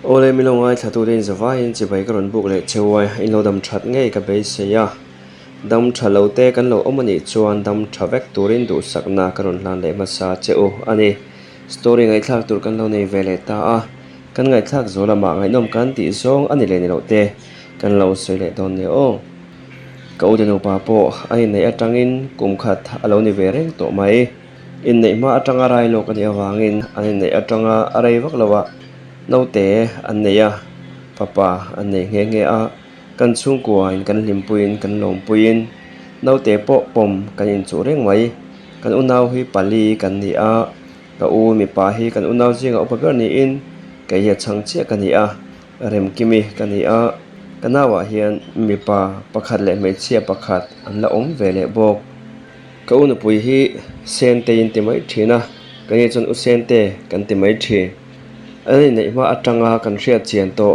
Ole milongai thaturin zawain chibai karon buk le chewai ino dam that ngei ka be se ya dam thalote kan lo omani chuan dam thavek turin du sakna karon hlan le masa cheu ani story ngai thak tur kan lo nei vele ta a kan ngai thak zola ma ngai nom kan ti zong ani le ni lo te kan lo sei le don ne o kau de no pa po ai nei atangin kum khat alo ni ve reng to mai in nei ma atanga rai lo kan awangin ani nei atanga arai vak lawa nau te an nei a papa an nei nge a kan chung kuain kan limpuin kan lom puin nau te po pom kan in chu reng mai kan unau hi pali kan ni a ka u mi pa hi kan unau jinga upaber ni in ke ya chang che kan ni a rem kimi kan ni a kanawa hian mi pa pakhat le me chia pakhat an la om vele bok ka u nu pui hi sen te in ti mai thina ka ye chon u sen te kan ti mai thi ani nei ma atanga kan hriat chian to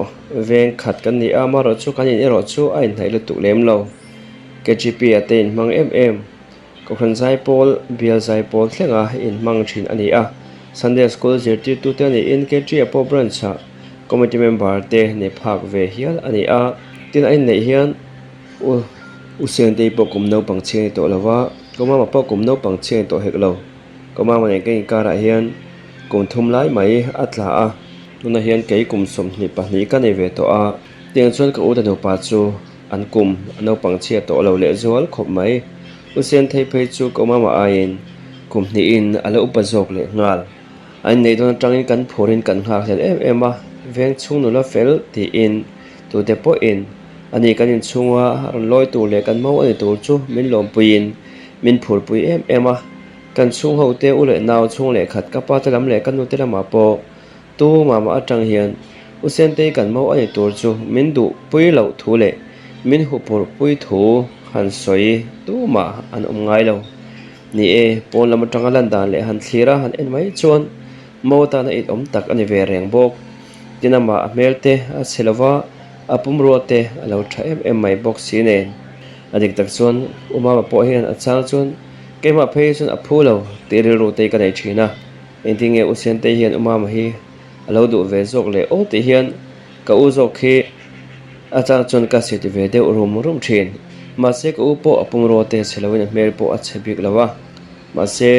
veng khat kan ni ama ro chu kan in ero chu ai nai lu tu lem lo kgp atein mang mm ko khan zai pol bial zai pol thlenga in mang thin ani a sunday school zirti tu te ni in kg apo branch cha committee member te ne phak ve hial ani a tin ai nei hian u sen te po kum no pang che to lawa koma ma po kum no pang che to hek lo koma ma ne ke kara hian kum thum lai mai atla a tuna hian ke kum som ni pahni ka nei ve to a tiang chuan ka uda no pa chu an kum no pang che to lo le zual khop mai u sen thei phei chu koma ma ain kum ni in ala upazok le ngal ai nei don tangin kan phorin kan ha hel em a veng chung no la fel ti in tu te po in ani kan in chunga ron loi tu le kan mau ani tur chu min lom puin min phur pui em a kan chung ho te ule naw chung le khat ka pa talam le kan nu te lama po tu mama atang hian u sen te kan mau ani tur chu min du pui lo thu le min hu phur pui thu han soi tu ma an ngai lo ni e pon lam atanga lan dan le han thira han en mai chuan mo ta na it tak ani ve reng bok tinama melte a selova apum rote alo tha em mai box si ne adik tak chuan uma po hian a chang chuan kema phei chuan a phulo tere ro te ka nei thina ending e usen te hian uma ma hi alo du ve zok le o te hian ka u zok khi a chang chuan ka se ti ve de rum thin ma se ko po apum rote selawin mel po a chebik lawa ma se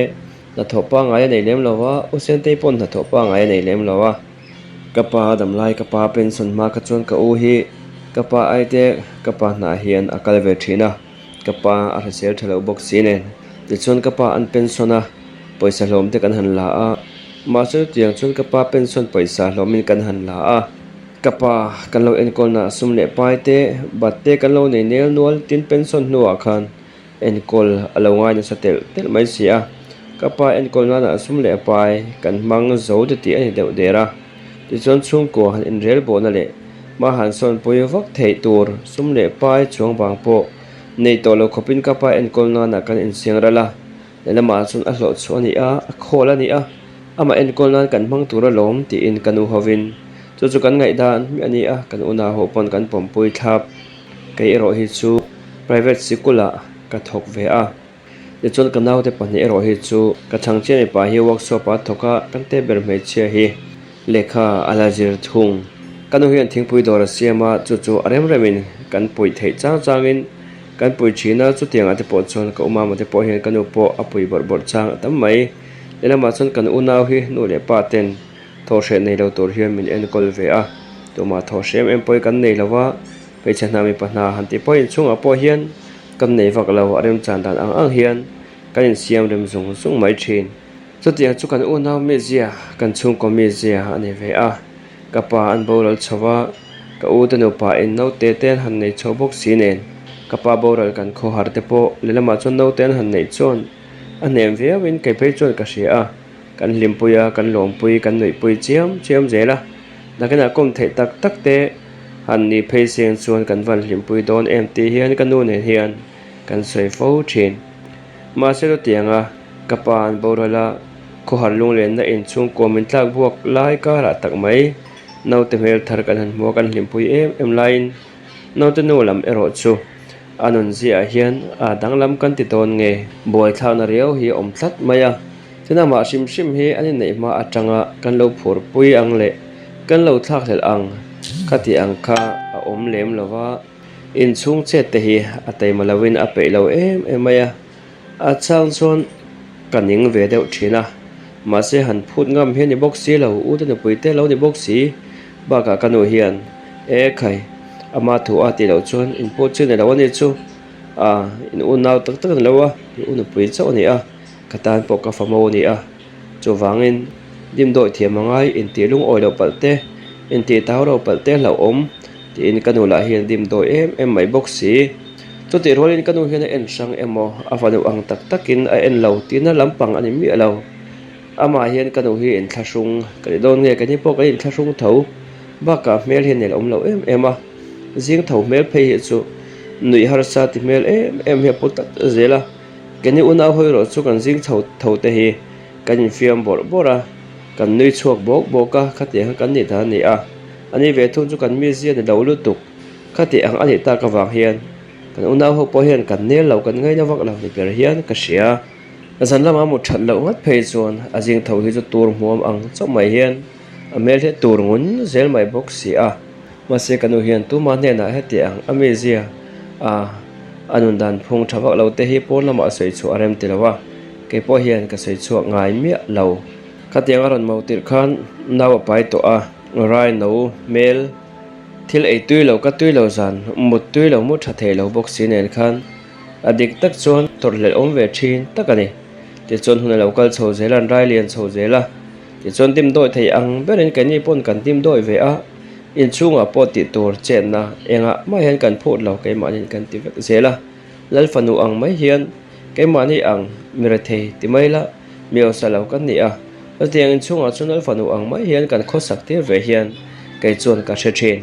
na thopa ngai nei lem lawa usen te pon na thopa ngai nei lem lawa kapa dam lai kapa pension ma ka chuan ka u hi kapa ai te kapa na hian akal ve thina kapa a resel thalo box sine ti chuan kapa an pensiona paisa hlom te kan han la a ma chu tiang chuan kapa pension paisa hlomin kan han la a kapa kan lo en kol na sum le pai te bat te kan lo nei nel nual tin pension nuwa khan en kol alo ngai na satel tel mai sia kapa en kol na sum le pai kan mang zo de ti ani deuh dera ti chuan chung ko han in rel bo na le ma han son pui vak thei tur sum le pai chuang bang po nei to lo khopin kapa en kol na kan in siang rala lela ma chun a hlo chu ani a khol ani a ama en kol na kan mang tura lom ti in kanu hovin chu kan ngai dan mi ani a kan una ho pon kan pom pui thap ke ero hi chu private sikula ka thok ve a le chon kan nau te pani ero hi chu ka thang che pa hi workshop a thoka kan te ber me che hi lekha alajir thung kanu hian thingpui dor siama chu arem remin kan pui thei changin kan pui china chu tiang ate po chon ka uma ma te po hian kanu po apui bor chang tam mai lela ma chon kan unau hi nu le pa ten tho hre nei lo tur hian min en kol ve a to ma tho shem em poi kan nei lawa pe chana mi pana han ti point chunga po hian kan nei vak lo arem chan dan ang hian kan in siam rem zung mai thin chu tiang chu kan unau me zia kan chung ko me zia ani ve a kapa an bolal chawa ka u te no pa in no te ten han nei chobok sinen kapa boral kan kho har te po lelama chon no ten han nei chon anem ve win ke pe chon ka sia kan limpuya kan lompui kan noi pui chiam zela nakena kom thei tak te han ni phei sen chon kan van limpui don em ti hian kan nu ne hian kan soi fo thin ma se lo tianga kapa an borala kho har lung len na in chung comment tlak buak lai ka ra tak mai no te mel thar kan han mo kan limpui em line no te no lam ero chu anon zia hian a danglam kan ti ton nge boy thana riau hi om thlat maya tina ma sim hi ani nei ma atanga kan lo phur pui ang le kan lo thak hel ang khati ang kha a om lem lova in chung che te hi atei malawin a pe lo maya a chang chon kaning ve deuh thina ma se han phut ngam he ni boxi lo u te no puite lo ni boxi ba ka kanu hian khai ama thu a ti lo chon in po chu ne lo ni chu in un naw tak tak lo wa un pui chaw ni a katan po ka famo ni a chu wangin dim doi thiam mangai in ti lung oi lo palte in ti taw ro palte lo om ti in kanu la hian dim doi mai boxi chu ti rolin kanu hian en sang emo avanu ang tak takin a en lo ti na lampang ani mi lo ama hian kanu hi in thlasung kali don nge kani po kai in thlasung tho ba ka mel hian el om lo ema jing tho mel phei hi chu nui har sa ti mel he putat zela kani una hoi ro chu kan jing tho te hi kan fiam bor bora kan nui chuak bok boka khati ha kan ni da ni a ani ve thun chu kan mi zia de lo lu tuk khati ang ani ta ka wang hian kan una ho po hian kan nel lo kan ngai na wak lo ni per hian ka sia azan lama mu that lo ngat phei chuan ajing tho hi chu tur hmuam ang chaw mai hian a mel he tur ngun zel mai box si a ma se kanu hian tu ma ne na he ti ang amezia anun dan phung thawak lo te hi pon lama soi chu arem ti lawa ke po hian ka soi chu ngai mi lo khatiang aron mau tir khan nawa pai to a rai no mel thil ei tui lo ka tui lo zan mut tui lo mu tha the lo box si nen khan adik tak chuan tor lel om ve thin takani ti chon hun local chho zelan rai lian chho zela ti chon tim doi thei ang berin kani pon kan tim doi ve a in chunga po ti tur chen na enga mai hian kan phut lo ke manin kan ti vek zela lal fanu ang mai hian ke mani ang mira thei ti mai la mio salo kan ni a tiang in chunga chunal fanu ang mai hian kan kho sak te ve hian ke chon ka she thin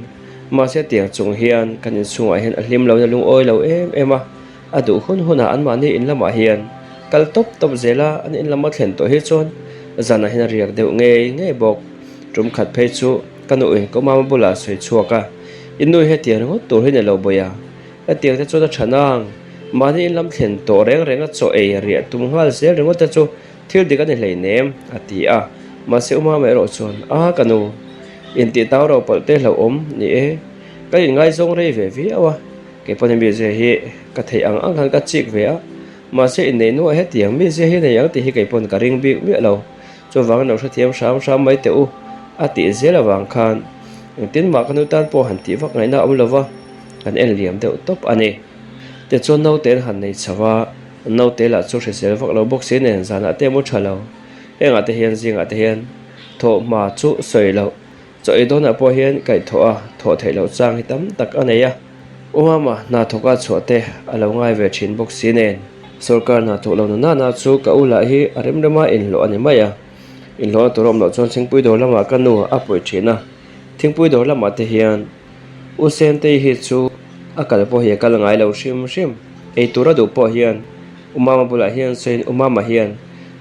ma se tiang chung hian kan in chunga hian a hlim lo na lung oi lo ema adu hun an mani in lama hian kal top zela an in lama thlen to hi chon zana hin riak deuh nge bok tum khat phei chu kanu in ko ma bula soi chuaka inu he tiang ho to hin lo boya a tiang te chu da thanang mani in lam thlen to reng a cho e ria tum hal zel rengo ta chu thil dik ani hlei nem ati a ma se uma me ro chon kanu in ti taw ro pal te lo om ni ka in ngai zong rei ve vi awa ke pon mi je hi ka thei ang han ka chik ve a ma se in nei no he tiang mi je hi nei yang ti hi kai pon ka ring bi mi lo chu wang no thiam sam mai te u ati zela wang khan tin ma kanu tan po han ti wak ngai na om lova kan en liam deuh top ani te chon no ten han nei chawa no te la chu se sel wak lo box se nen zana te mo thalo enga te hian zinga te hian tho ma chu soi lo cho i dona po hian kai tho thei lo chang hi tam tak aneya umama na thoka chote alo ngai ve thin box si nen sarkar na tho lo na chu ka ula hi arem rema in lo ani maya in lo torom lo chon thingpui dor lama kanu apoi thina thingpui dor lama te hian u sen te hi chu akal po hi kal ngai lo shim ei tura du po hian umama bula hian sen umama hian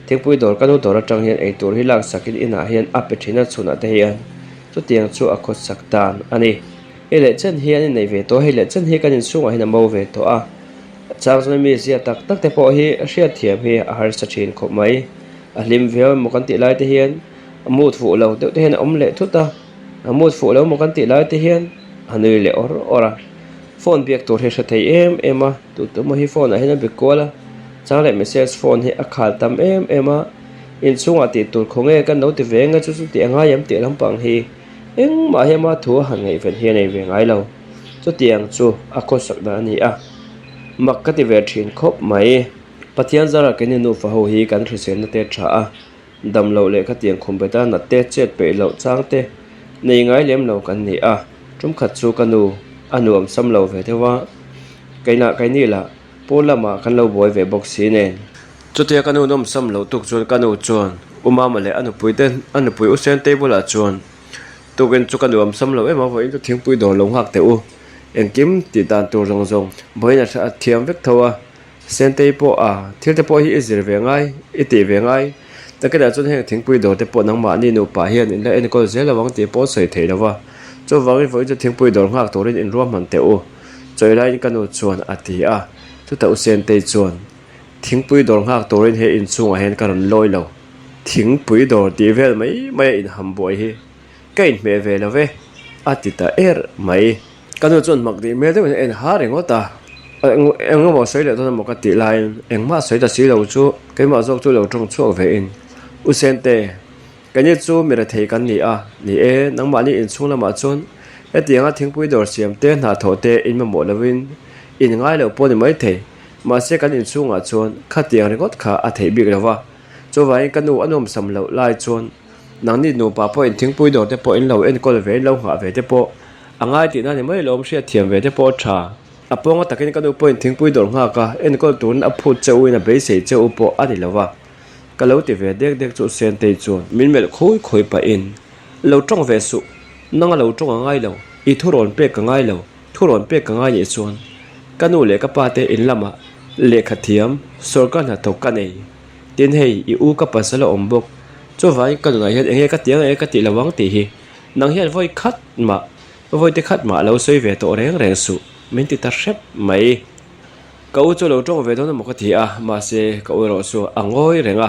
thingpui dor kanu dor atang hian ei tur hi lak sakin ina hian ape thina chuna te hian chu tiang chu akhot saktan ani ele chen hian nei ve to hele chen hi kanin sunga hina mo ve to a chang zon mi zia tak te po hi a hria thiam hi a har sa thin kho mai a hlim ve mo kan ti lai te hian amut fu lo te hian om le thuta amut fu lo mo kan ti lai te hian anui le ora phone biak tur he sa thei ema tu mo hi phone a hina bi kola chang le message phone hi a khal tam ema in chunga ti tur khonge kan no ti venga chu ti anga yam ti lampang hi eng ma he ma thu han ngei ven hian ei ve ngai lo chu tiang chu a kho sak da ni a makkati ve thin khop mai pathian zara ke nu fa ho hi kan thrisen na te tha a dam lo le kha tiang khum beta na te chet pe lo chang te nei ngai lem lo kan ni a tum khat chu kanu anuam sam lo ve te wa kaina kaini la polama kan lo boi ve box si nen chu te kanu nom sam lo tuk chon kanu chon umama le anu pui usen table a chon tugen chu kanu sam lo ema voi thing pui dor long hak te u engkim ti dan tur rong boina tha thiam vek thawa sente po thil te po hi izir ve ngai iti ve ngai takena chon heng thing pui dor te po nang ma ni nu pa hian in la en kol zela wang ti po sei thei lawa chu wangi voi chu thing pui dor hak torin in rom man te u choi lai kanu chuan ati a chu ta sente chuan thing pui dor hak torin he in chunga hen karon loi lo thing pui dor ti vel mai in ham boi hi kain me ve lo ve atita mai kanu chon mak di me de en ha rengota eng mo soi le to mo ka ti lai eng ma soi da si lo chu ke ma zok chu lo trong chu ve in u sen te cái như chú mình là thấy cái gì à, ni e nang mà ni in chung là mà chun, cái tiếng á tiếng bùi đồ xiêm tên hà thổ tê in mà một là win, in ngay là bố ni mấy thế, mà sẽ cái in chung à chun, khát tiếng này gót khá à thấy bị cái đó, cho vậy cái nụ anh ôm sầm lâu lại chun, nang ni nụ bà bố in tiếng bùi đồ tê bố in lâu in coi về lâu hạ về tê bố, anh ngay thì này mấy lâu sẽ thiềm về tê bố trà, à bố ngắt cái nụ bố in tiếng bùi đồ ngã cả, in coi tuấn áp phút châu in là bế sấy châu bố à thì lâu vào. Cái lâu thì về đek chỗ sen tây chuan mình mel khôi pa in lâu trong về su nang lâu trong ngay lâu i thu ron pe ka ngay lâu thu ron pe ka ngay ni chuan kanu le ka pa te in lama le khathiam sorkan ha to ka nei tin hei i u ka pasala ombok cho vai ka ngai het enge ka tiang e ka ti lawang ti hi nang hian voi khat ma lo soi ve to reng su min ti ta sep mai cậu cho lâu trong về đó là một cái gì à mà sẽ cậu rồi số ăn ngồi rồi à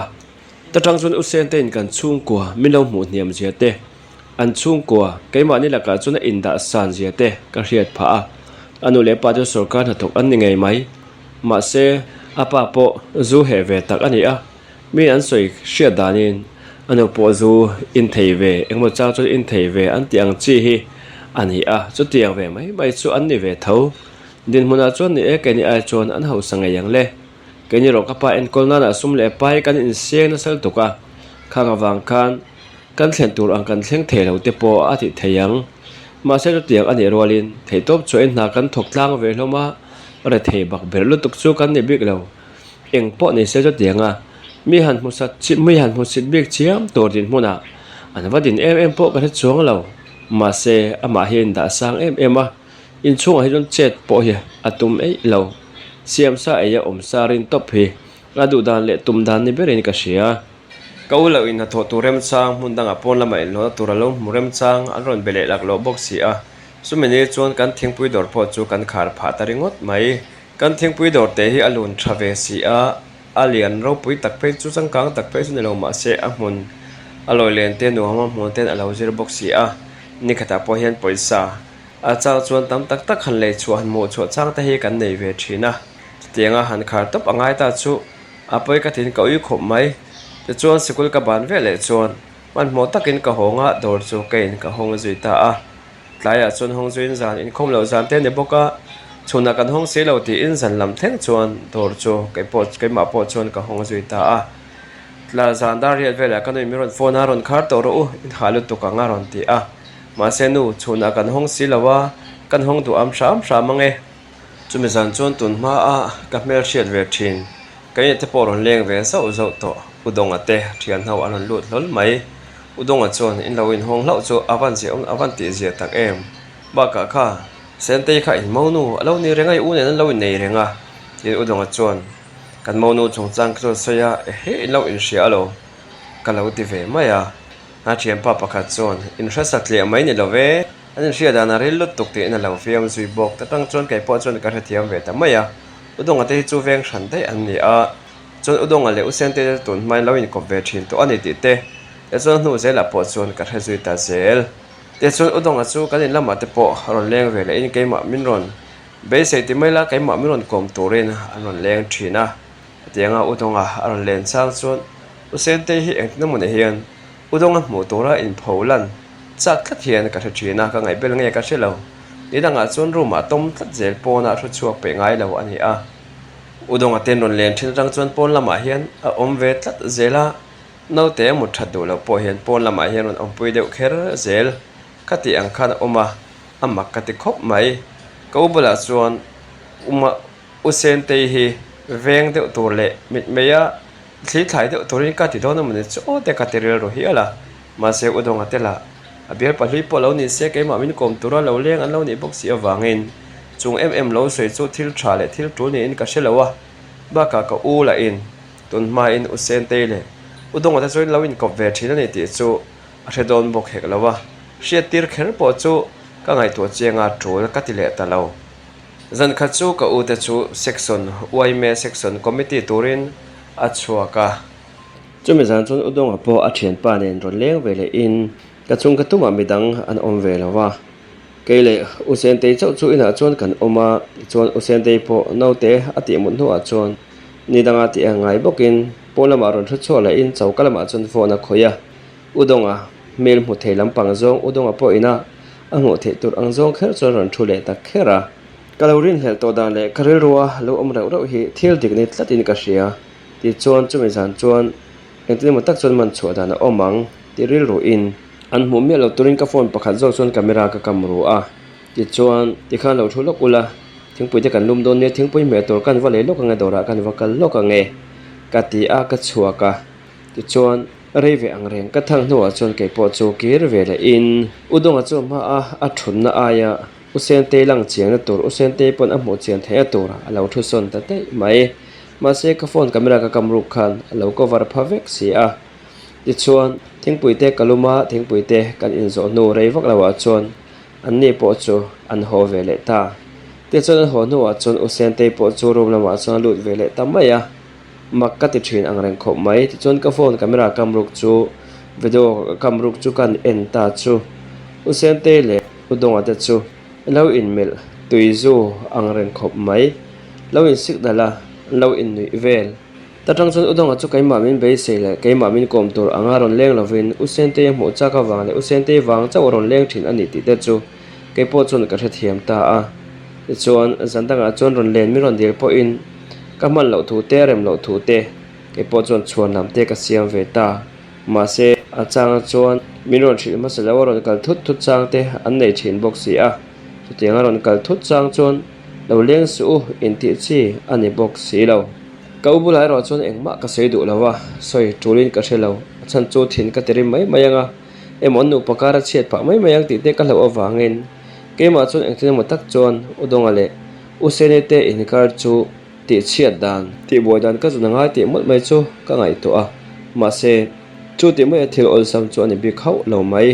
ta trang chuẩn usen tên cần chung của mình lâu một niệm gì thế ăn chung của cái mà này là cả chuẩn in đã sản gì thế cái gì phá anh nuôi ba cho sổ can thuộc anh ngày mấy mà sẽ apa po du hệ về tắc anh à mình ăn soi xia đàn in anh po du in thầy về em một trang cho in thầy về ăn tiếng chi hi anh à cho tiếng về mấy số anh này về thấu din muna chuan ni e ke ni ai chuan an ho sangai yang le ke ni ro ka pa en kolna na sum le pai kan in siang na sal tuka khang awang kan thlen tur ang kan thleng the lo te po a ti theyang ma se tiang ani rolin thei top chu en na kan thok tlang ve hloma re thei bak ber lu tuk chu kan ni bik lo eng po ni se cho tianga mi han mu sit bik chiam tor din muna an vadin em po ka chuang lo ma se ama hin da sang em a in chung hay don chet po hi atum ei lo siam sa eya sarin top hi adu dan le tum dan ni berin ka sia kau lo in tho turem chang mun dang apon la mai lo turalo murem chang anron bele lak lo box si a sumeni chon kan thingpui dor po chu kan khar pha taringot mai kan thingpui dor te hi alun thave si a alian ro pui tak pe chu chang kang tak pe chu ne lo ma se a mun aloi len te nu ma mun ten alo zero box si a ni khata po hian poisa a chang chuan tam tak han le chu han mo chu chang ta hi kan nei ve thina tianga han khar top angai ta chu apoi ka thin ko i khom mai te chuan sikul ka ban ve le chuan man mo takin ka honga dor chu kein ka hong zui ta a tlaya chuan hong zuin zan in khom lo zan te ne boka chuna kan hong se lo ti in zan lam theng chuan dor chu kai ma po chuan ka hong zui ta a tla zan dar riat vela kan mi ron phone a ron khar to ro in halu tu ka nga ron ti a ma se nu chuna kan hong si lawa kan hong tu am sham mange chumi zan chuan tun ma a ka mel shiat ve thin kai te por on leng ve so zo to udong ate thian hau anon lut lol mai udong a chuan in lo in hong hlau chu avan ti zia tak em ba ka kha sente kha in monu alo ni rengai u ne lo in nei renga ti udong a chuan kan monu chung chang kro soya he lo in sia lo ka lo ti ve maya na thiam pa pakhat chuan in rasa tle mai ni lo ve an sia dana rel lut tuk te na lo fiam zui bok ta tang chuan kai po chuan ka thiam ve ta maya udong ate chu veng than dai an ni a chon udong ale usente tun mai lo in ko ve thin to ani ti te e chon nu zela po chon ka thazui ta zel te chon udong a chu kan in lama te po ron leng ve le in ke ma min ron be se ti mai la ke ma min ron kom torin anon leng thina tianga udong a ron len chang chon usente hi eng na mun hian udong a mu tora in pholan chak khat hian ka thina ka ngai bel nge ka selo ni danga chon room a tom that zel pona thu chuak pe ngai lo ani a udong aten ron len thin rang chuan pon lama hian a om ve tlat zela no te mu thadu lo po hian pon lama hian ron om pui deuh kher zel khati ang khan oma amak kati khop mai ko bula chuan usen te hi veng deuh tur le mit meya thli thlai deuh turin ka ti don mun chu te ka teril ro hi ala ma se udong atela abiar palui po lo ni se ke ma min kom tura lo leng an lo ni box si awangin chung lo soi chu thil tha le thil tu ni in ka shelawa ba ka u la in tun ma in usen te le udong ata join lo in ko ve thina ni ti chu a redon bok hek lawa sia tir kher po chu ka ngai to chenga trol ka ti le ta lo zan kha chu ka u te chu section uaime section committee turin a chuaka chumi zan chun udong a po a thian pa nen ron leng ve le in ka chung ka tuma midang an om ve lawa keile usen te chau chu ina chuan kan oma chuan usen te po note ati mun nu a chuan nidanga ti angai bokin polama ron thu chola in chaukalama chuan phone a khoya udonga mel mu thei lampang zong udonga po ina ango the tur angjong kher chuan ron thu le tak khera kalorin hel to dan le karil ruwa lo om rau rau hi thil dik ni tlatin ka hria ti chuan chumi zan chuan engtini matak chuan man chhuah dan a omang ti ril ru in an hmu mi lo turin ka phone pakhat zo chuan camera ka kamru a ti chuan ti khan lo thu lok ula thingpui te kan lum don ne thingpui me tor kan vale lok anga dora kan vakal lok ange ka ti a ka chhuwa ka ti chuan reive angreng ka thang hnuwa chuan ke po chu kir ve le in udonga chu ma a thun na aya usen te lang chiang na tur usen te pon a hmu chian the tur a lo thu son ta te mai ma se ka phone camera ka kamru khan lo cover phavek si a ti chuan thingpui te kaluma thingpui te kan in zo nu rei vak lawa chuan an ni po chu an ho ve le ta te chuan ho nuwa chuan usen te po chu rum lama chuan lut ve le ta mai a makka ti thin angreng khop mai ti chuan ka phone camera kamruk chu video kamruk chu kan en ta chu usen te le udonga te chu lo in mil tuizu angreng khop mai lo in sik dala lo in nui vel ta tang chuan udonga chu kaima min be se le kaima min kom tur anga ron leng lovin usen te mo cha ka wang le usen te wang cha ron leng thin ani ti te chu ke po chun ka thiam ta a ti chuan zandanga chuan ron len mi ron dil po in ka man lo thu te rem lo thu te ke po chuan chuan lam te ka siam ve ta ma se a chang chuan min ron thil ma se lo ron kal thut thut chang te an nei thin bok si a chu te nga ron kal thut chang chuan lo leng su in ti chi ani bok si lo kau bulai ro chuan engma ka sei du lawa soi tulin ka thelo chan chu thin ka teri mai mayanga emon nu pakara chet pa mai mayang ti te ka lo awangin keima chuan engthina matak chuan udonga le usenete inkar chu ti chiat dan ti boidan ka zunanga ti mot mai chu ka ngai to a ma se chu ti mai thil ol sam chu ani bi khau lo mai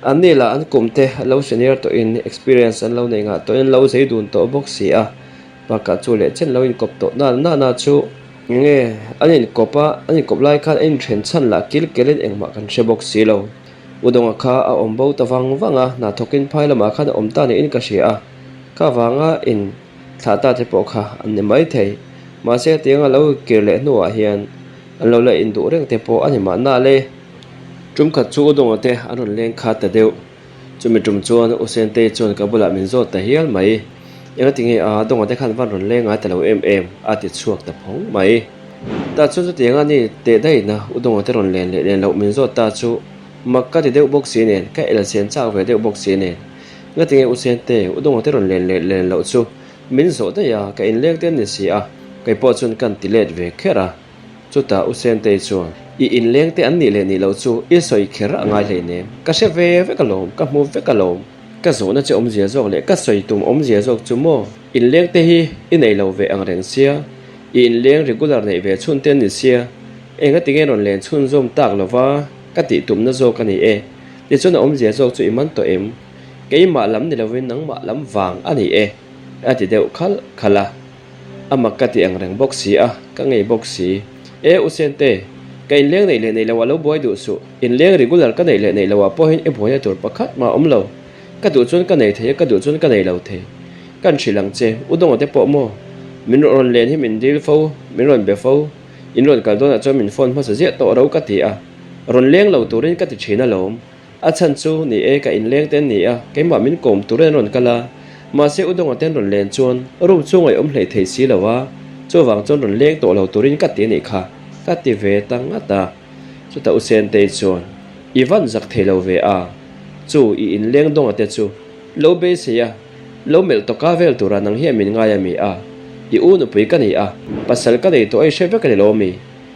ani la an kumte lo senior to in experience an lo nei nga to in lo sei dun to box si a paka chu le chen lo in kop to na chu nge anin kopa ani kop lai khan in thlen chan la kil kelen engma kan she box si lo udonga kha a ombo tawang wanga na thokin phaila ma khan om ta ni in ka hria ka wanga in thata te po kha an mai thei ma se tianga lo kirle nu a hian an lo la in du reng te po ani ma na le tum kha chu dong te aron leng kha ta deu chumi tum chuan usen te chuan ka bula min zo ta hial mai eng tinge a dong te khan van ron leng a ta lo em a ti chuak ta phong mai ta chu tianga ni te dai na udong te ron len lo min zo ta chu makka ti deu box si nen ka el sen cha ve deu box si nen nga tinge usen te udong te ron len lo chu min zo ta ya ka in lek ten ni si a kai po chun kan ti let ve khera chuta usen te chuan I in leng te an ni le ni lo chu I soi khera angai le ne ka she ve kalom ka mu ve kalom ka zo na che om zia zok le ka soi tum om zia zok chu mo in leng te hi I nei lo ve ang reng sia in leng regular nei ve chun ten ni sia enga tinge ron len chun zom tak lova ka ti tum na zo ka ni e ti chun om zia zok chu I man to em ke ma lam ni lovin nang ma lam wang ani e ati deu khala amakati ang reng box si a ka ngei box si e usente ka in leng nei lawa lo boy du su in leng regular ka nei lawa po hin e boya tur pakhat ma omlo ka du chun ka nei the ka du chun ka nei lo the kan thilang che udong te po mo min ron len hi min dil fo min ron be fo in ron kal don a chamin phone ma sa je to ro ka ti a ron leng lo turin ka ti thina lom a chan chu ni e ka in leng ten ni a ke ma min kom turen ron kala ma se udong ten ron len chuan rum chungai om hlei thei si lawa chu wang chon ron leng to lo turin ka ti ni kha ka ti ve tang ata chu ta usen te chuan ivan zak thelo ve a chu I in leng dong ate chu lo be se ya lo mel to ka vel tura nang hi min nga ya mi a I u nu pui ka ni a pasal ka nei to ai shebe ka lo mi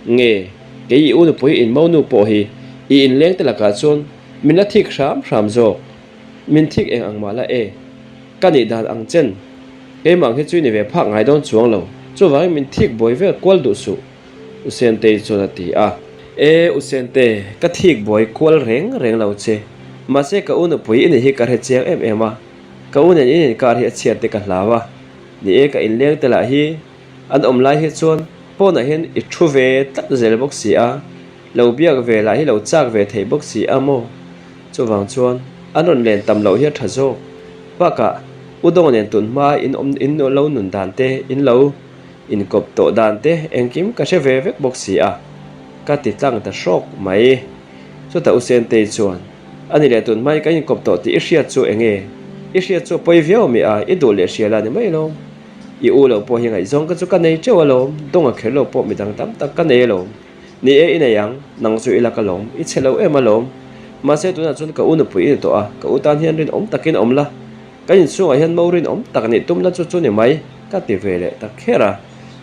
nge ke I u nu pui in mo nu po hi I in leng te la ka chuan min la thik ram zo min thik eng ang mala e ka ni dan ang chen ke mang he chui ni ve phak ngai don chuang lo chu wang min thik boy vel kwal du su usen te chona ti a e usen te ka thik boy kwal reng lo che ma se ka unu pui in hi ka he cheng em a ka un in ka hi chiat te ka hlawa ni e ka in leng te la hi an om lai hi chuan po na hen I thu ve tat zel box si a lo biak ve la hi lo chak ve thei box si a mo chu wang chuan anon len tam lo hi tha zo pa ka udong nen tun ma in no lo nun dan te in lo in kop to dan te engkim ka she ve vek bok si a ka ti tlang ta shok mai chu ta usen te chuan ani le tun mai ka in kop to ti ria chu enge i ria chu poi veo mi a i do le ria la ni mai lo i u lo po hi ngai zong ka chu ka nei chewa lo dong a khelo po mi dang tam tak ka nei lo ni e ina yang nang chu ila ka lom i chelo e ma lom ma se tu na chun ka unu pui to a ka utan hian rin om takin om la ka in chu a hian mo rin om tak ni tum la chu chu ni mai ka ti vele ta khera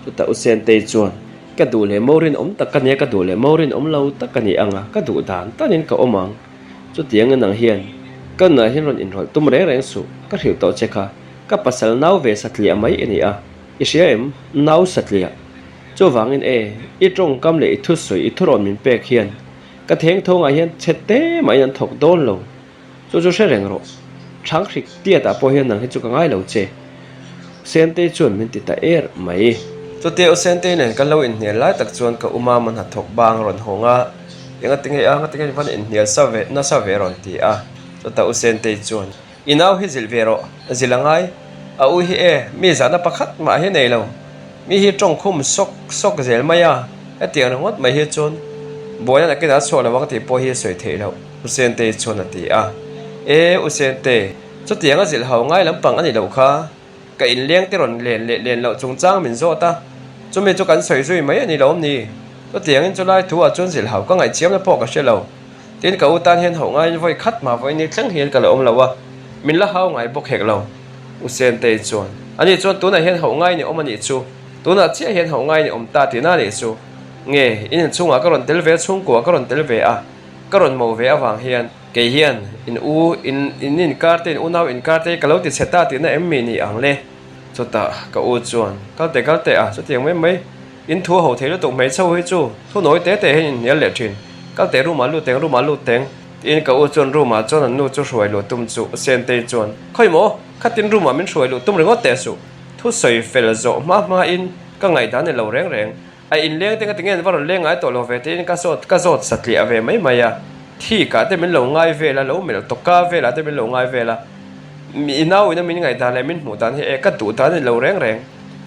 chu ta usen te chuan ka du le mo rin om tak ka ne ka du le mo rin om lo tak ka ni anga ka du dan tanin ka omang chu tiang nang hian ka na hian ron in rol tum re reng su ka hiu to che kha ka pasal nau ve satlia mai ani a i siam nau satlia chu wangin e i tong kam le i thu sui i thuron min pek hian ka theng thong a hian chete mai an thok don lo chu she reng ro thang khrik tia ta po hian nang hi chu ka ngai lo che sente chuan min ti ta er mai chu te o sente nen ka lo in hne lai tak chuan ka uma man ha thok bang ron honga enga tinge van in hne sa ve ron ti a chu ta o sente chuan inau hi zilvero zilangai a u hi e mi zana pakhat ma hi nei lo mi hi tong khum sok zel maya atiang ngot mai hi chon boya na kina so la wang ti po hi soi the lo usente chon ati a e usente chu tiang a zil hau ngai lampang ani lo kha ka in leng ti ron len lo chung chang min zo ta chu me chu kan soi zui mai ani lo ni chu tiang in chu lai thu a chon zil hau ka ngai chiam na po ka she lo tin ka utan hian hau ngai voi khat ma voi ni tlang hian ka lo om lo wa min la hau ngai bok hek lo usen te chuan ani chuan tuna hian hau ngai ni om ani chu tuna chia hian hau ngai ni om ta ti na ni chu nge in chunga ka ron tel ve chung ko ka ron tel ve a ka ron mo ve awang hian ke hian in karte in unau in karte ka lo ti seta ti na emmi ni ang le chu ta ka u chuan kalte a chu tiang mai in thu ho the lo tok mai chau hi chu thu noi te hin nel le thin kalte ru ma lu teng in ka u chuan ru ma chuan an nu chu hruai lo tum chu sen te chuan khoi mo khatin ru ma min hruai lo tum ringot te su thu soi fel zo ma in ka ngai dan ne lo reng ai in leng te ka tingen varon leng ai to lo ve te in ka zot satli ave mai maya thi ka te min lo ngai ve la lo mel to ka ve la te min lo ngai ve la mi nau ina min ngai dan le min mu dan he e ka tu dan ne lo reng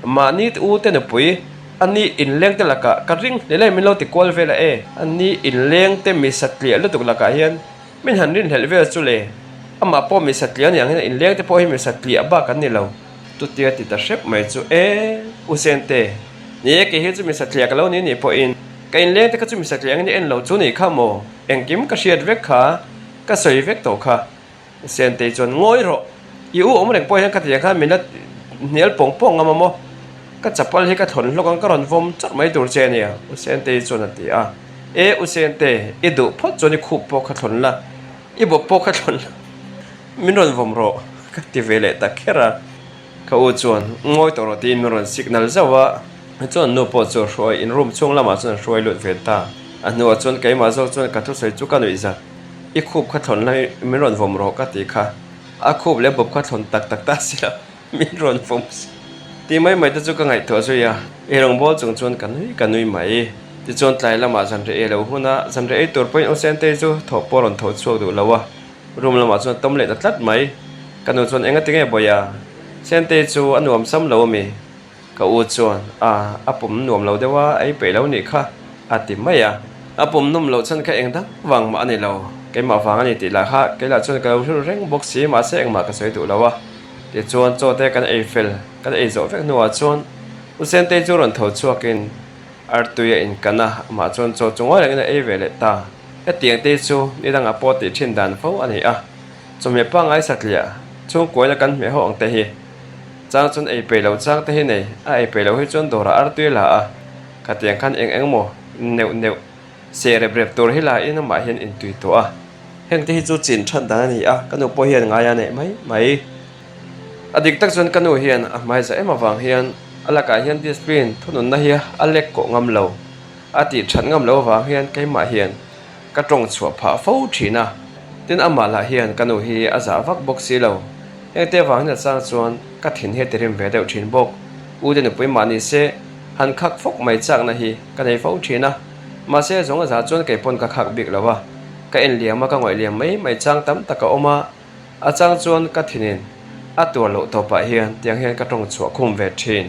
ma ni u te ne pui ani in leng te la ka ring le min lo ti kol ve la e ani in leng te mi satli lu tuk la ka hian min han rin hel ve chu le ama po mi satli ani ang in leng te po hi mi satli aba kan ni lo tu tia ti ta shep mai chu e usente ni ke hi chu mi satli ka lo ni po in ka in leng te ka chu mi satli ang ni en lo chu ni kha mo engkim ka shiat vek kha ka soi vek to kha usente chon ngoi ro i u om reng po hian ka ti kha min la nial pong ama mo ka chapal hi ka thon lokang ka ron vom chak mai tur che ni usente chon ati a e usente i du phot choni khup po kha thon la i bo po kha thon min ron vom ro ka ti vele ta khera ka u chuan ngoi to ro ti min ron signal zawa chuan no po chu roi in room chung lama chuan roi lut ve ta anu chuan kai ma zo chuan ka thu soi chu ka noi za i khup kha thon lai min ron vom ro ka ti kha a khup le bob kha thon tak ta sia min ron vom ti mai ta chu ka ngai tho so ya e rong bol chung chuan kan nui mai ti chuan tlai lama zan re e lo huna zan re e tur point ocean te chu tho poron tho chu du lawa room lama chuan tom le ta tlat mai kanu chuan enga tinge boya sente chu anuam sam lo mi ka u chuan apum nuam lo dewa ai pe lo ni kha ati maya apum num lo chan kha engda wang ma ani lo ke ma wang ani ti la kha ke la chuan ka ru reng box si ma se eng ma ka soi tu lawa ti chuan cho te kan eiffel kan ei zo vek nuwa chuan u sente chu ron tho chuakin artuya in kana ma chuan cho chunga reng na ei vele ta e tiang te chu ni dang a po ti thin dan fo ani a chome pa ngai satlia chu koila kan me ho ang te hi chang chun ei pe lo chang te hi nei a ei pe lo hi chon dora artuya la a ka tiang khan eng mo neu se re brep tur hi la in ma hian in tui to a heng te hi chu chin than dan ani a kanu po hian nga ya nei mai adik tak chon kanu hian a mai za ema wang hian alaka hian discipline thunun na hi alek ko ngam lo ati than ngam lo wang hian kai ma hian ka tong chua pha fo thina tin ama la hian kanu hi aza vak bok si lo hengte wang na chang chuan ka thin he terim ve deuh thin bok u de nu pui mani se han khak phok mai chak na hi ka nei fo thina ma se zonga za chuan ke pon ka khak bik lawa ka en liam ma ka ngoi liam mai chang tam taka oma a chang chuan ka thinin a tur lo to pa hian tiang hian ka tong chu khum ve thin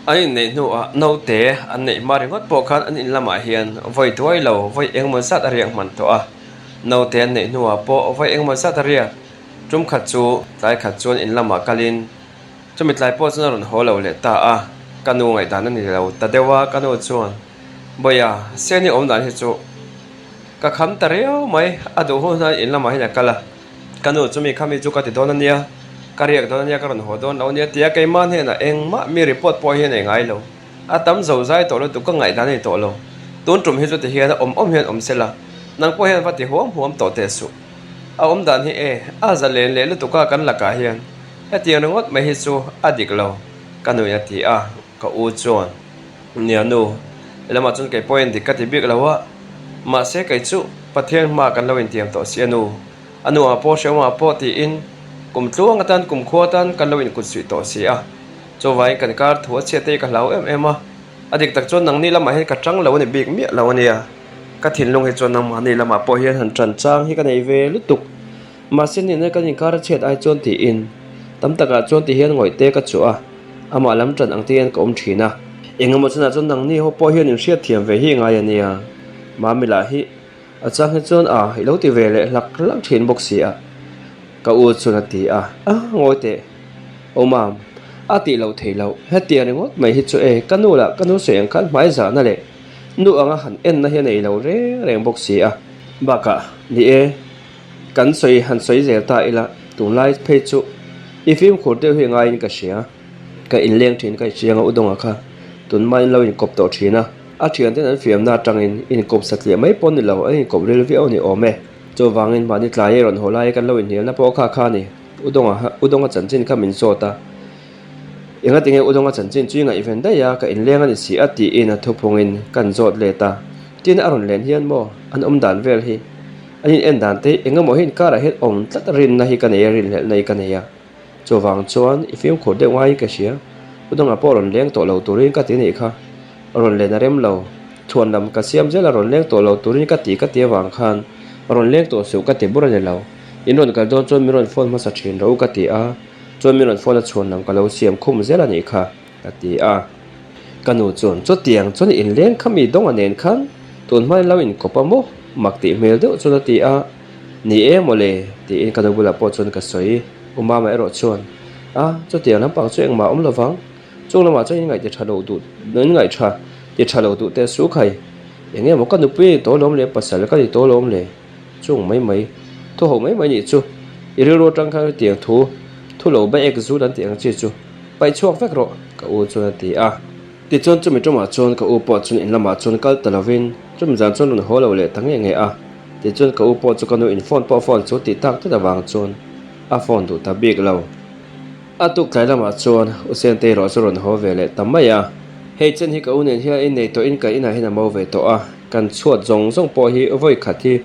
ai nei nu a no te an nei mari ngot po khan an in lama hian voi tuai lo voi engmon sat ariang man to a no te nei nu a po voi engmon sat aria tum khat chu tlai khat chuan in lama kalin chumi tlai po chuan ron ho lo le ta a kanu ngai dan ani lo ta dewa kanu chuan boya seni om dan hi chu ka kham ta reo mai adu ho na in lama hi kala kanu chumi khami chu ka ti don ania kariak don ania karon ho don lo nia tia kai man he na eng ma mi report po hi nei ngai lo atam zo zai to lo tu ka ngai dan ni to lo tun tum hi chu te hian om hian sela nang po hian pati huam to te su a om dan hi a za len le lu tu ka kan la ka hian a tiang ngot mai hi chu adik lo kanu ya ti a ka u chuan nia nu lama chun kai point dikat ti bik lawa ma se kai chu pathian ma kan lo in tiam to si anu a po shewa po ti in kum tluang atan kum khuatan kan lo in kut sui to si a cho vai kan kar thua che te ka lau em a adik tak chon nang ni lama he ka tang lo ni bik mi lo ania ka thin long he chon nang ma ni lama po hian han tran chang hi ka nei ve lutuk ma sin ni kan in kar chet ai chon ti in tam taka chon ti hian ngoi te ka chu a ama lam tran ang tian ka thina engemaw chuna chon nang ni ho po hian in hriat thiam ve hi ngai ania ma mi la hi a chang he chon a hi lo ti ve le lak thin bok si a ka u chuna ti a ngoi te o mam a ti lo thei lo he ti ni ngot mai hi chu kanu seng khan mai za na le nu anga han en na he nei lo re reng bok si a baka ni kan soi han soi zel ta ila tu lai phe chu ifim khur te hi ngai in ka sia ka in leng thin ka chianga udonga kha tun mai lo in kop to thina a thian ten an fiam na tangin in kop satlia mai pon ni lo ai kop rel vi oni ome cho wangin mani tlai ron holai kan lo in hial na po kha ni udonga chanchin kha min so ta enga tinge udonga chanchin chui nga event da ya ka in leng ani si ati in a thupungin kan zot le ta tin aron len hian mo an dan vel hi anin en dan te enga mo hin kara het tlat rin na hi kan e rin hel nei kan ya cho wang chuan ifim khur de wai ka sia udonga po ron leng to lo turin ka ti ni kha ron le na rem lo thuan lam ka siam jela ron leng to lo turin ka ti wang khan ron leng to su ka ti bura le lo in ron ka don chon mi ron phone ma sa thin ro ka ti a chon mi ron phone a chuan nam ka lo siam khum zela ni kha ka ti a kanu chon cho tiang chon in leng khami dong anen khan tun mai lo in kopamo makti mel de chon ti a ni mole ti in kanu bula po chon ka soi uma mai ro chon cho tiang lam pang chueng ma lo wang chung lama cho ngai te thalo du nen ngai tha te thalo du te su khai enge mo kanu pi to lom le pasal ka to lom le chung mai to ho mai ni chu iri ro tang kha tiang thu lo ba ek zu dan tiang chi chu pai chuak vek ro ka u chu ti a ti chon chu mi toma chon ka u po chun in lama chon kal talavin chum jan chon ho lo le tang nge a ti chon ka u po chu kanu in phone chu ti tak ta da wang chon a phone du ta big lo atuk tlai lama chuan usen te ro churon ho vele tamaya hei chen hi ka unen hia in nei to in ka ina hina mo ve to a kan chuat zong po hi voi khathi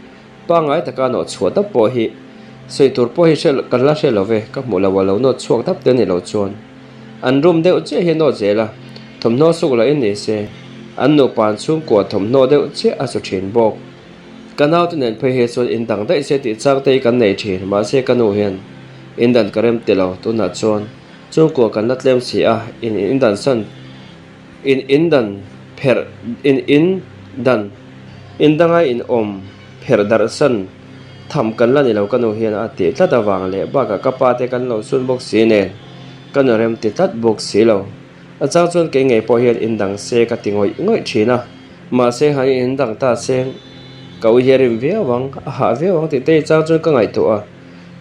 pangai taka no chuat ta po hi seitur po hi sel kan la sel ove ka mola walo no chuak tap te ni lo chuan an room de che he no zela thomno suk la in ni se an no pan chung ko thomno de che a su thin bok kanau tu nen phe he so in dang dai se ti chang te kan nei thin ma se kanu hian in dan karem telo tu na chon chung ko kan latlem si a in dan san in dan pher in dan in danga in om pher dar san tham kan la ni lo kanu hian a ti tla da wang le ba ka kapa te kan lo sun bok si ne kan rem ti tat bok si lo a chang chon ke nge po hian in dang se ka tingoi ngoi thina ma se ha in dang ta seng ka u herim ve wang ha ve wang ti te chang chon ka ngai to a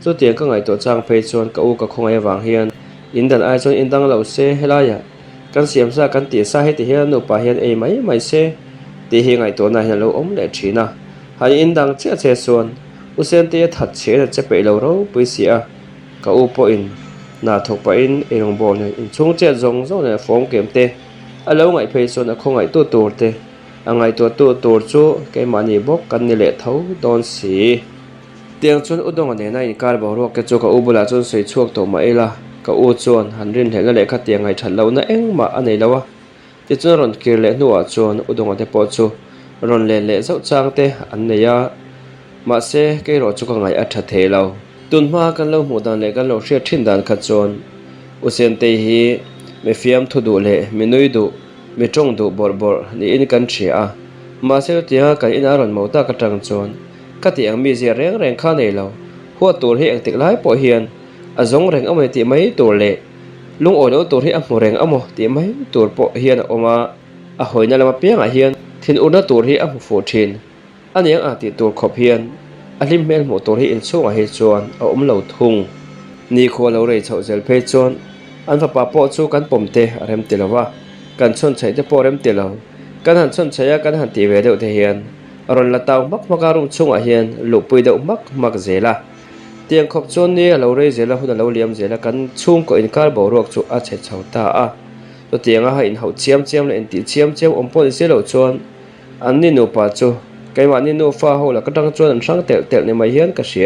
cho tiền các ngày tổ trang phê chôn ka u ka khong ai wang hian in dan ai chon in dang lo se helaya kan siam sa kan ti sa he ti hian no pa hian ei mai se ti hi ngai to na hian lo om le thina hai in dang che chon u sen te that che pe lo ro pui sia ka u po in na thok pa in erong bol in chung che zong ne phong kem te a lo ngai phê chon a khong ai tu te a ngai tu chu ke mani bok kan ni le thau don si tiang chun udong ane na in kar bo ro ke chu ka ubula chun sei chuak to ma ela ka u chon hanrin hela le kha tiang ai thalo na eng ma anei lawa ti chun ron kir le nuwa chon udong ate po chu ron le zau chang te an ne ya mà se cái rồi chú ngai at the lo tun ma kan lo mu dan le kan lo hria thin dan kha chon usen te hi me fiam thu du le minui du mi tong du bor bor ni in kan thia ma se tia kan in aron mo ta ka tang chon ka ti ang mi zia reng reng kha nei lo huwa tur hi ang tik lai po hian a zong reng amai ti mai tur le lung oi lo tur hi a mu reng amo ti mai tur po hian oma a hoina lama piang a hian thin una tur hi a mu fo thin aniang a ti tur khop hian a lim mel mo tur hi in chung a hi chuan a lo thung ni kho lo rei chho zel phe chuan an fa pa po chu kan pomte rem ti lawa kan chon chai te po rem ti lo kan han chon chaya kan han ti ve deuh te hian aron la taw mak maka rum chung a hian lu pui deuh mak zela tiang khop chon ni lo rei zela hun lo liam zela kan chung ko in kar bo rok chu a che chho ta a to tiang a ha in ho chiam le en ti chiam ompon se lo chuan an ni nu pa chu cái mà nên nô pha hồ là cái trăng chuan sáng tel này mày hiền cái gì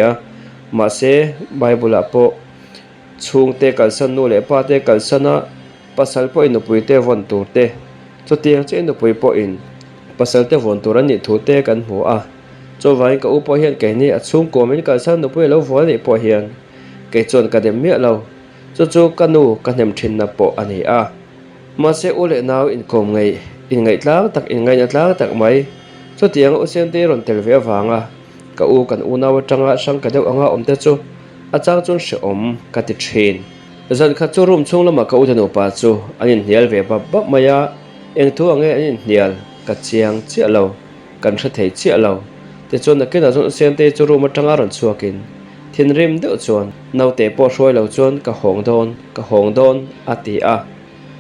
mà sẽ Bible à po chung te kal san nô lệ pa te kal san á pasal po in upui te von tur te cho tiếng trên upui po in pasal te von tur ani thu te kan hu a cho vai ka upo hiền cái này chung ko men kal san upui lo vo ni po hiền cái chuan ka dem mía lo cho kanu kan nem thin na po ani a mà sẽ ule nào in kom ngai in ngai tlang tak in ngai na tlang tak mai cho tiếng ô sen tê rộn tel ve vanga ka u kan u nawa tanga sang ka deuh anga om te chu a chang chun se om ka ti thin zan kha chu room chung lama ka u thanu pa chu anin hial ve ba maya eng thu ange anin hial ka chiang chi lo kan tha thei chi lo te chon na ke na chu sen tê chu room atanga ron chuakin thin rim deuh chuan nau te po hroi lo chuan ka hong don ati a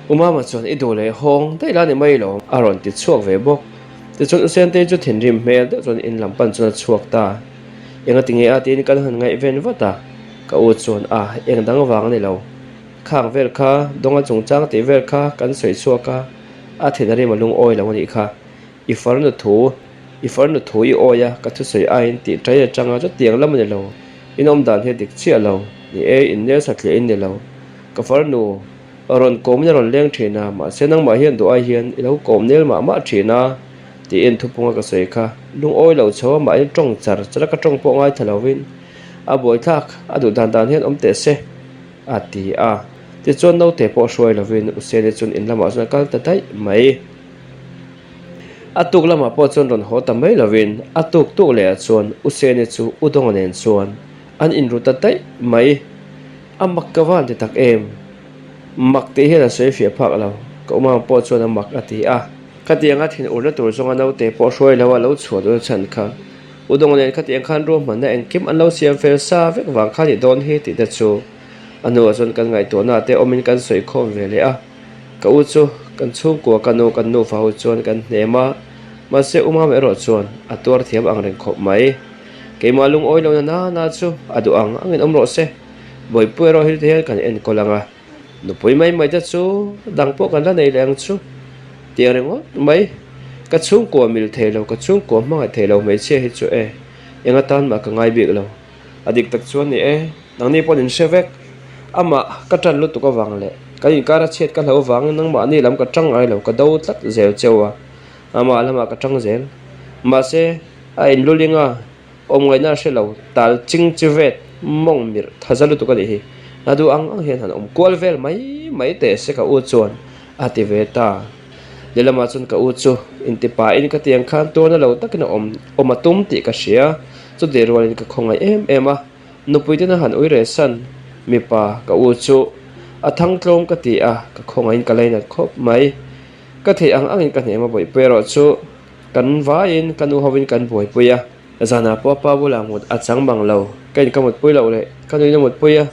uma ma chuan idole hong te la ni mai lo aron ti chuak ve bok te chon sen te chu thin rim mel de chon in lampan chuna chuak ta enga tinge a tin kan han ngai ven wata ka u chon a eng dang wang nei lo khang vel kha donga chung chang te vel kha kan soi chuaka a thinari malung oi lo ni kha i farnu thu i oya ka thu soi a in ti trai changa chu tiang lam nei lo inom dan he dik chia lo ni e in ne sa khle in nei lo ka farnu ron kom ne ron leng thina ma senang ma hian do a hian i lo kom nel ma thina ti en thu punga ka sei kha lung oi lo chaw ma in tong chara ka tong po ngai thalawin a boi thak a du dan hian om te se a ti a ti chon no te po hroi lovin use le chun in lama chuna kal ta tai mai atuk lama po chon ron ho ta mai lovin atuk tu le chon use ne chu udong nen chuan an in ru ta tai mai amak ka wan te tak em mak te he la sei fia phak lo ko ma po chon amak ati a khatianga thin urna tur zonga no te po hroi lawa lo chhuat do chan kha udong nen khatiang khan ro man na en kim an lo siam fel sa vek wang kha ni don he ti da chu anu zon kan ngai to na te omin kan soi khom ve le a ka u chu kan chung ko kanu kan nu fa hu chon kan nema ma se uma me ro chon ator thiam ang reng khop mai ke malung oi lo na chu adu angin om ro se boi pu ro hi te kan en kolanga nu pui mai ta chu dang po kan la nei leng chu tiang rengo mai ka chung ko mil thelo ka chung ko ma thelo mai che hi chu e enga tan ma ka ngai bik lo adik tak chuan ni e nang ni pon in sevek ama ka tan lu tu ka wang le ka in kara chet ka lo wang nang ma ni lam ka tang ai lo ka do tlat zel chewa ama lama ka tang zel ma se a in lulinga om ngai na se lo tal ching chivet mong mir thazalu tu ka li hi adu ang hian han om kol vel mai te se ka u chuan ati ve ta lelama chun ka u chu intipa in ka tiang khan to na lo takna om atum ti ka sia chu de rol in ka khongai em a nupui te na han oi re san mi pa ka u chu athang tlom ka ti a ka khongai in ka leina khop mai ka the ang in ka ne ma boi pero chu kan va in kanu hovin kan boi puya zana po pa bula mut achang bang lo kain ka mut pui lo le kanu na mut puya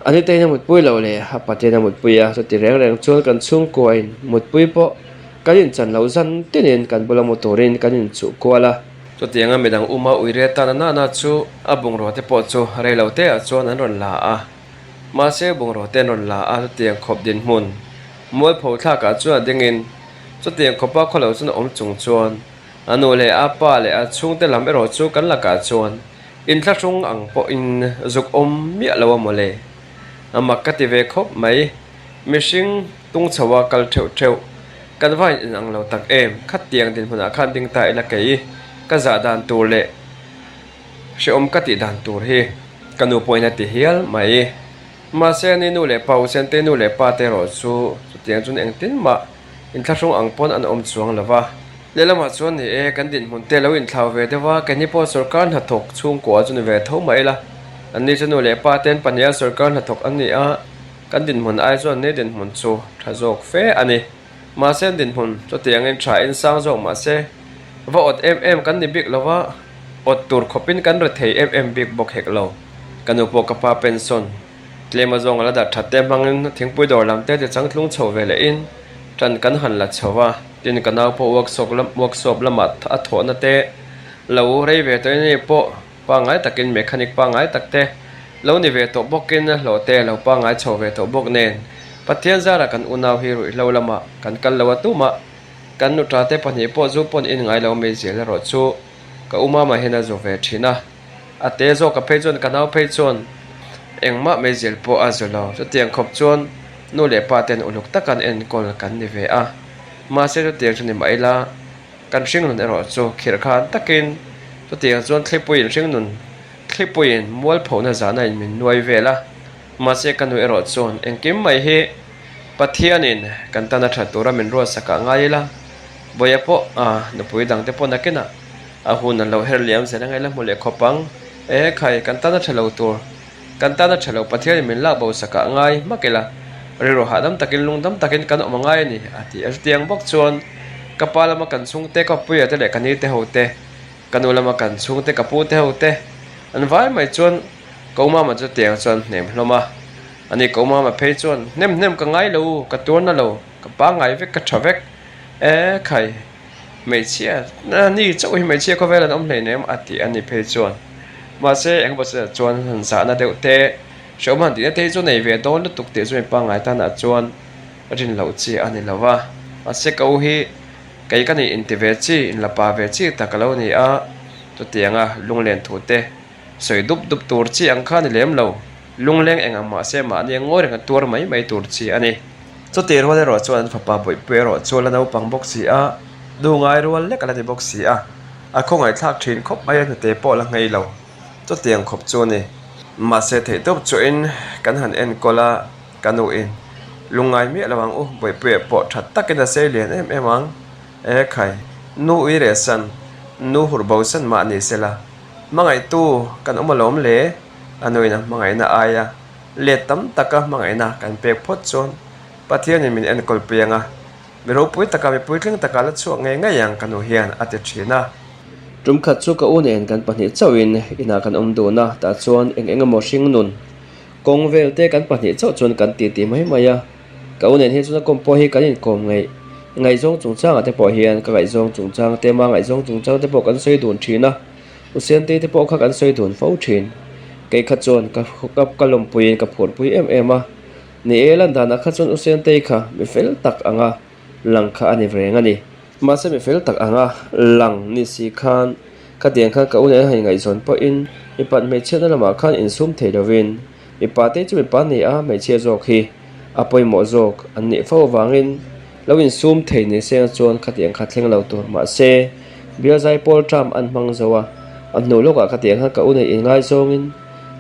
ani te na mut pui lo le ha pate na mut puya so ti reng chul kan chung ko in mut pui po kanin chan lo zan tenen kan bula motorin kanin chu kwala so tianga medang uma uire ta na chu abung ro te po chu re lo te a chuan an ron la a ma se bung ro te ron la a tiang khop din mun mol pho tha ka chu dingin so tiang khopa kholo chu om chung chuan anu le apa le a chung te lam ero chu kan la ka chuan in thla chung ang po in zuk om mi lo mo le amakati ve khop mai mishing tung chawa kal theu kan vai in ang lo tak em khat tiang din huna khan ding ta ila kei ka za dan tur le she ka ti dan tur hi kanu poina ti hial mai ma se ni nu le pau sen te nu le pa te ro chu tiang chun eng tin ma in thlashung ang pon an chuang lawa lelama chuan ni kan din mun te lo in thlau ve dewa kani po sarkar na thok chung ko chun ve tho mai la anni chunu le pa ten pania sarkar na thok anni a kan din mun ai chuan ne din mun chu thazok fe ani ma sen din mun cho tiang in tha in sang zo ma se va ot kan ni bik lawa ot tur khopin kan re thei bik bok hek lo kanu po kapa pension tlema zong ala da thatte mangin thingpui dor lam te chang thlung chho ve le in tran kan han la chowa tin kanau po workshop lama a tho na te lo rei ve to ni po pa ngai takin mechanic pa ngai takte lo ni ve to bokin lo te lo pa ngai chho ve to bok nen pathian zara kan unaw hi rui lo lama kan kal lo tu ma kan nu tra te pani po zu pon in ngai lo me zel ro chu ka uma ma hena zo ve thina ate zo ka pe chon kanau pe chon engma me zel po azolo so tiang khop chon nu le pa ten uluk takan en kol kan ni ve a ma se to tiang chuni mai la kan hring nun ero chu khir khan takin to tiang chon thlipuin hring nun thlipuin mual phona zana in min nuai vela ma se kan nu ero chon engkim mai hi pathianin kan tana tha tura min ro saka ngai la boya po no pui dang te po nakena a hun an lo her liam se ngai la mole khopang khai kan tana thalo tur kan tana thalo pathian min la bo saka ngai makela rero hadam takin lungdam takin kan omangai ni ati tiang bok chon kapala ma kan chung te ka puya te le kani te hote kanula ma kan chung te kapu te hote an vai mai chon kauma ma chu tiang chon nem hloma ani kauma ma phei chon nem ka ngai lo ka tur na lo ka pa ngai vek ka thavek khai mei chia na ni choi mei chia ko velan om hle nem ati ani phei chon ma se eng ba se chon han sa na de te shom han ti te chu nei ve don lu tuk te chu pa ngai ta na chon rin lo chi ani lawa a se ko hi kai ka ni in ti ve chi in la pa ve chi ta ka lo ni a to tianga lunglen thu te soi dup tur chi ang khan lem lo lungleng eng ama se ma ni ngor nga tur mai tur chi ani cho te ro le ro chuan fa pa boi pe ro chu la no pang box si a du ngai ro le kala de box si a khongai thak thin khop mai na te po la ngai lo cho tiang khop chu ni ma se the top chu in kan han en kola kanu in lungai mi lawang u boi pe po that takena se len em ang khai nu i re san nu hur bo san ma ni sela mangai tu kan omalom le anoi na mangai na aya le tam taka mangai na kan pe phot chon pathian min en kol pianga mero pui taka me pui tling taka la chu ngai yang kanu hian ate thina tum khat chu ka un en kan pani chawin ina kan om do na ta chuan eng mo hring nun kong vel te kan pani chaw chuan kan ti mai maya ka un en he chu kom po hi kan in kom ngai zong chung chang ate po hian ka ngai zong chung chang te ma ngai zong chung chang te po kan soi dun thina usian te po kha kan soi dun fo thin kai kha chon ka kalom puin ka phur pui em a ni elan dana kha chon usian te kha mi fel tak anga lang kha ani vreng ani ma se mi fel tak anga lang ni si khan ka diang kha ka un en hai ngai zon po in mi pat me chena lama khan in sum the lovin mi pa te chu mi pa ni a me che zok hi apoi mo zok an ni fo wangin lawin sum thei ni se chon khatiang kha thleng lo tur ma se bia zai pol tram an mang zowa an no loka khatiang kha ka un in ngai zong in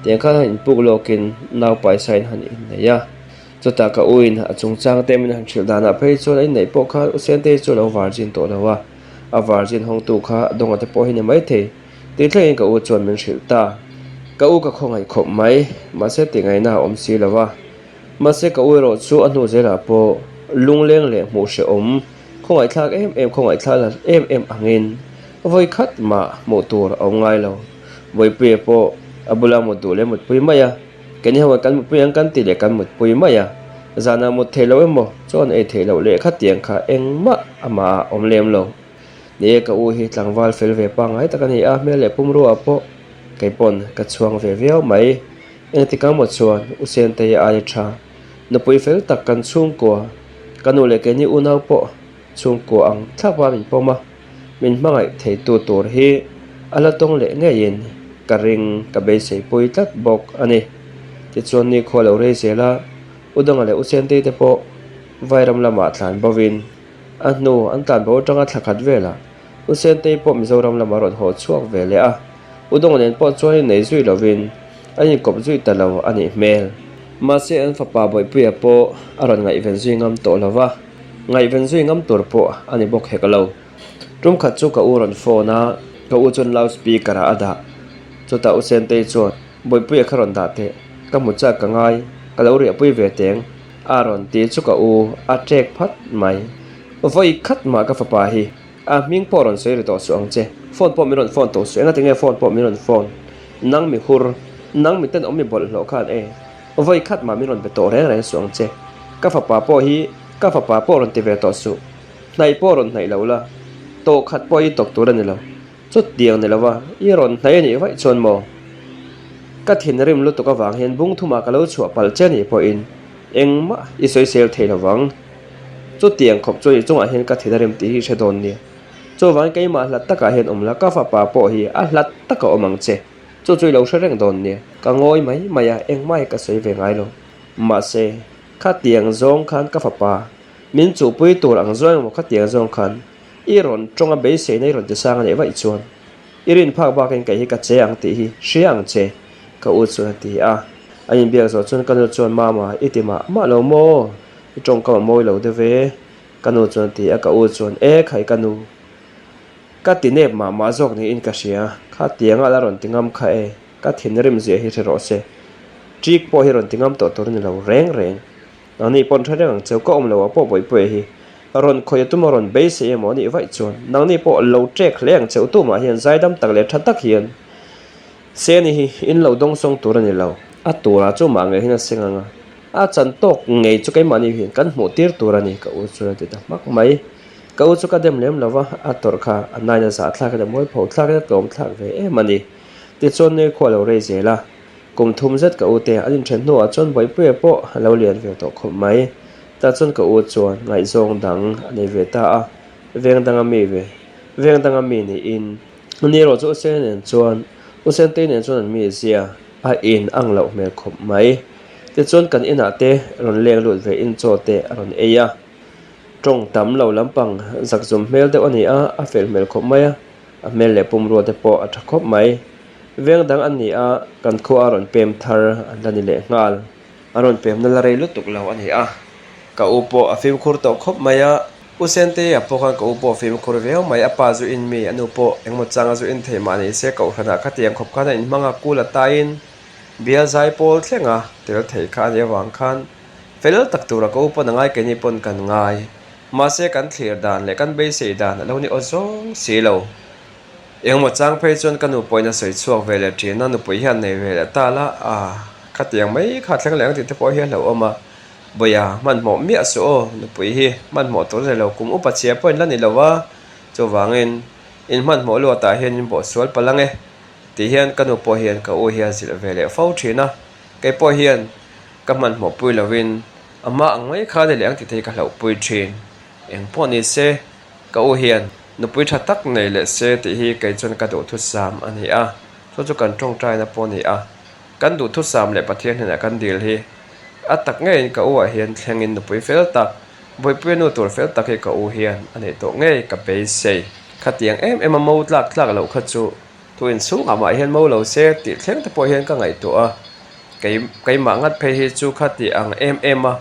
tiang kha in puk lokin naw pai sain han in ya chota ka uin a chung chang te min han thil dana phei chon ai nei po kha usen te chu lo varjin to lawa a varjin hong tu kha donga te po hin mai the ti thleng ka u chon min thil ta ka u ka khongai khop mai ma se ti ngai na om si lawa ma se ka u ro chu anu zela po lungleng le mu she om khongai thak em khongai thla em angin voi khat ma mo tur ong ngai lo voi pe po abula mo tu le mut pui maya keni hawa kan pui ang kan ti le kan mut pui maya zana mo thelo emo chon e thelo le kha tiang kha engma ama omlem lo ne ka u hi tlangwal fel ve pa ngai takani a me le pumru apo kai pon ka chuang ve veo mai eng ti ka mo chuan usen te ya ai tha no pui fel tak kan chung ko kanu le keni unau po chung ko ang thakwa min poma min mangai thei tu tur hi ala tong le nge yin ka ring ka be sei pui tak bok ani ti chuan ni kholo re zela udang ale usen te po vairam lama thlan bawin anu an tan bo tanga thakhat vela usen te po mizoram lama ron ho chuak vele a udong nen po choi nei zui lovin ani kop zui talo ani mel ma se an fapa boi pui po aron ngai ven zui ngam to lova ngai ven zui ngam tur po ani bok hekalo tum khat chu ka uron phone ka u chon loudspeaker ada chota usen te chu boi pui kharon da te ka mu cha ka ngai ka lo ri pui ve teng aron ti chu ka u a trek phat mai voi khat ma ka fapa hi a ming poron sei ri to suang che phone po miron phone to su enga tinge phone po miron phone nang mi hur nang mi ten om mi bol lo khan voi khat ma miron be to re re suang che ka fapa po hi ka fapa po ron ti ve to su nai po ron nai lo la to khat po i tok tur ani lo chút tiang ne lawa i ron nai ani vai chon mo ka thin rim lu to ka wang hen bung thuma ka lo chua pal che ni po in engma i soi sel thei lawang chút tiang khop choi chung a hen ka thin rim ti hi she don ni cho wang kai ma hlat taka hen omla ka fa pa po hi a hlat taka omang che cho chui lo shreng don ni ka ngoi mai maya engmai ka soi ve ngai lo ma se kha tiang zong khan ka fa pa min chu pui tur ang zong mo kha tiang zong khan i ron chonga be se nei ron te sang ne vai chuan irin phak ba ken kai hi ka che ang ti hi hriang che ka u chu ti a ain biak zo chun kan chuan mama itima ma lo mo chong ka moi lo de ve kanu chuan ti a ka u chuan e khai kanu ka tinep ma zok ni in ka sia kha tianga la ron tingam kha ka thin rim je hi ro se chik po hi ron tingam to tur ni lo reng reng ani pon thare ang cheu ko om lo po boi poi hi ron khoi tu moron be se mo ni vai chuan nang ni po lo trek leng cheu tu ma hian zaidam tak le tha tak hian se ni hi in lo dong song tur ni lo a tura chu ma nge hina senganga a chan tok ngei chu kai mani hian kan hmu tir tur ani ka u chu ti ta mak mai ka u chu ka dem lem lova a tor kha anai na za thla ka de moi pho thla ka tom thla ve e mani ti chon ne kho lo re zela kum thum zat ka u te alin then no a chon boi pe po lo lian ve to khom mai ta chon ka u chuan ngai zong dang ani ve ta a veng dang a mi ve veng dang a mi ni in ni ro chu se nen chuan u sen te nen chuan mi zia a in ang lo me khom mai ti chon kan ina te ron leng lut ve in cho te ron eya trong tam lo lampang zak zum mel de ani a fel mel khop mai a mel le pum ro de po a thakop mai veng dang ani a kan kho aron pem thar andani le ngal aron pem na la rei lu tuk lo ani a ka upo a fim khur to khop mai a usente a po kan ka upo fim khur ve mai a pa zu in mi anu po engmo changa zu in thei ma ni se ka khana kha tiang khop khana in manga kula ta in bia zai pol thlenga tel thei kha ne wang khan fel tak tura ka upo na ngai ke ni pon kan ngai ma se kan thlir dan le kan be se dan lo ni ozong se lo engmo chang phei chon kanu poina soi chuak vele thina nu pui hian nei vele ta la a khatiang mai kha thleng leng ti te po hian lo oma boya man mo mi aso nu pui hi man mo to le lo kum upa che point la ni lo wa cho wangin in man mo lo ta hian in bo sual palange ti hian kanu po hian ka o hian zil vele fau thina ke po hian ka man mo pui lovin ama angai kha le leng ti te ka lo pui thin eng po ni se ka o hian nu pui tha tak nei le se ti hi kai chon ka do thu sam ani a so chu kan tong trai na po ni a kan du thu sam le pathian hena kan dil hi a tak nge ka o hian thlengin nu pui fel tak boi pui nu tur fel tak he ka o hian ani to nge ka pe se khatiang em mo tlak tlak lo kha chu tu in su ama hian mo lo se ti thleng te po hian ka ngai to a kai ma ngat phe hi chu khati ang em a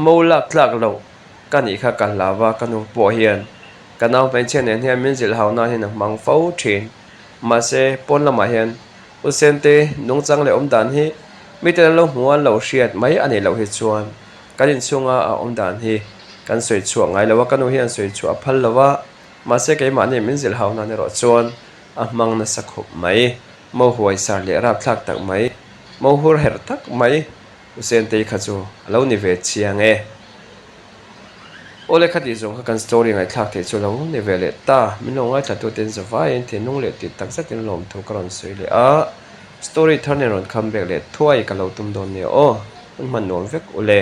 mo lak tlak lo kan i kha kan lawa kanu po hian kanau pen chen en hian min zil hauna hin mang fo thin ma se pon lama hian usente nung chang le om dan hi mitel lo huan lo hriat mai ani lo hi chuan kanin chunga a om dan hi kan soi chuak ngai lawa kanu hian soi chu a phal lawa ma se ke ma ni min zil hauna ne ro chuan a mang na sakhup mai mo huai sar le rap thlak tak mai mo hur her tak mai usente kha chu lo ni ve chiang e ole khati zong kan story ngai thak the chu lo ne vele ta min lo ngai thatu ten zawai en the nung le ti tak sa tin lom thu karon soi le a story turn around come back le thuai ka lo tum don ne o man non vek ole